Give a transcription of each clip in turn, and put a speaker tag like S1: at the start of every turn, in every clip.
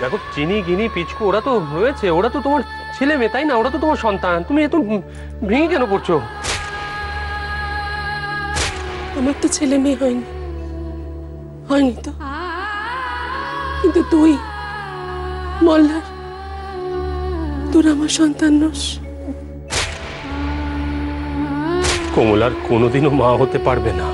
S1: দেখো চিনি গিনি পিচকু ওরা তো রয়েছে, ওরা তো তোমার ছেলে মেয়ে তাই না, ওরা তো তোমার সন্তান, তুমি এত ভেঙে কেন পড়ছো?
S2: আমার তো ছেলে মেয়ে হয়নি, হয়নি তো, কিন্তু তুই মল্লার, তোর আমার সন্তান নস।
S1: কমলার কোনোদিনও মা হতে পারবে না।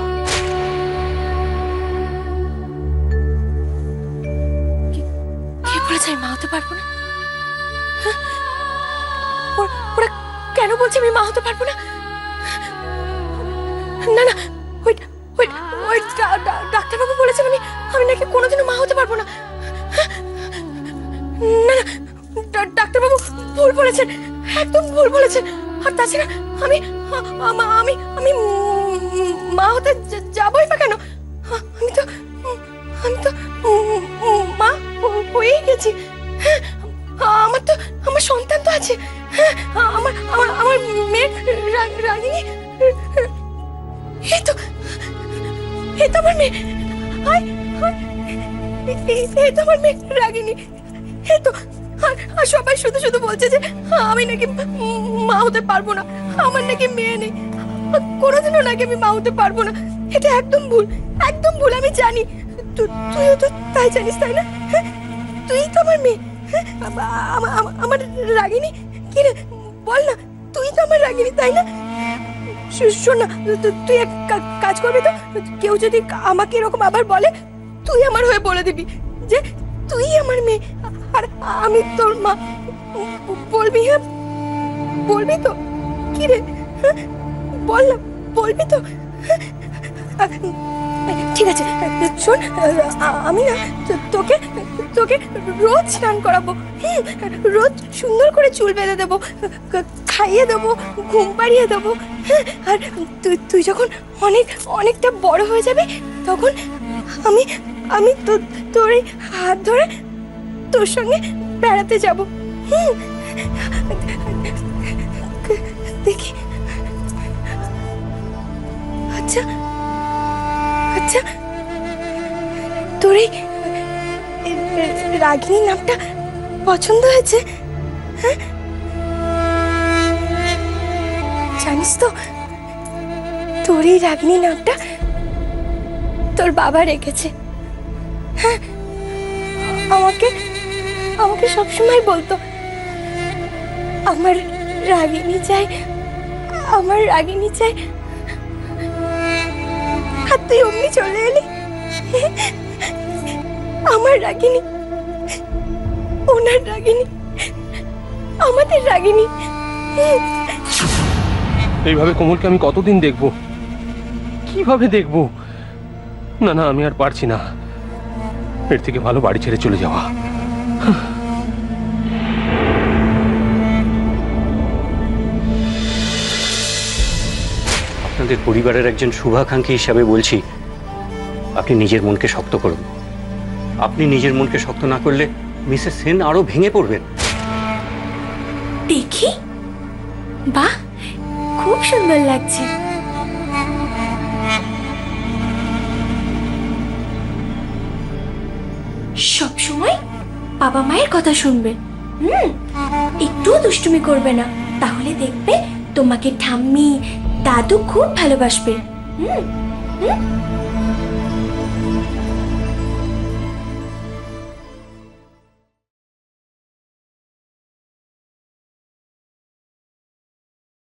S3: কে বলেছে আমি মা হতে পারবো না? হ্যাঁ? ওরা কেন বলছে আমি মা হতে পারবো না? না না, ওই ডাক্তারবাবু বলেছেন আমি নাকি কোনোদিনও মা হতে পারবো না। না না, ডাক্তারবাবু ভুল বলেছেন, একদম ভুল বলেছেন। আর তাছাড়া আমি আমি আমি মা হতে যাবোই বা কেন? আমি তো মা হয়েই গেছি। আমার তো আমার সন্তান তো আছে। আমার আমার আমার মেয়ে রাগিনী, এই তো আমার মেয়ে। এই তো আমার মেয়ে রাগিনী। এই তো, আর সবাই শুধু শুধু বলছে যে আমি নাকি মা হতে পারবো না, আমার নাকি মেয়ে নেই, কোনোদিনও নাকি আমি মা হতে পারবো না। এটা একদম ভুল, একদম ভুল, আমি জানি। তুইও তো তাই জানিস, তাই না? তুই তো আমার মেয়ে, আমার রাগিনী। কি রে বল না, তুই তো আমার রাগিনী, তাই না? শোন না, তুই এক কাজ করবি তো, কেউ যদি আমাকে এরকম আবার বলে, তুই আমার হয়ে বলে দিবি যে তুই আমার মেয়ে আর আমি তোর মা। বলবি? হ্যাঁ বলবি তো? কি রে বল না, বলবি তো? ঠিক আছে, শোন, আমি না তোকে তোকে রোজ স্নান করাবো, রোজ সুন্দর করে চুল বেঁধে দেবো, খাইয়ে দেবো, ঘুম পাড়িয়ে দেবো। আর তুই যখন অনেকটা বড় হয়ে যাবি, তখন আমি আমি তোর এই হাত ধরে তোর সঙ্গে বেড়াতে যাবো। দেখি। আচ্ছা আচ্ছা, তোর এই রাগিনী নামটা পছন্দ হয়েছে? হ্যাঁ, জানিস তো, তোর এই রাগিনী নামটা তোর বাবা রেখেছে। হ্যাঁ, আমাকে সবসময় বলতো আমার রাগিনী চাই, আমার রাগিনী চাই। আর তুই অমনি চলে এলি। আমার রাগিনী, ওনার রাগিনী, আমাদের রাগিনী।
S1: এইভাবে কোমলকে আমি কতদিন দেখবো, কিভাবে দেখবো? না না, আমি আর পারছি না, এর থেকে ভালো বাড়ি ছেড়ে চলে যাওয়া।
S4: আপনাদের পরিবারের একজন শুভাকাঙ্ক্ষী হিসাবে বলছি, আপনি নিজের মনকে শক্ত করুন। আপনি নিজের মনকে শক্ত না করলে মিসেস সেন আরো ভেঙে পড়বেন।
S3: দেখি, বাহ, খুব সুন্দর লাগছে। সব সময় বাবা মায়ের কথা শুনবে, একটু দুষ্টুমি করবে না, তাহলে দেখবে তোমাকে ঠাম্মি দাদু খুব ভালোবাসবে।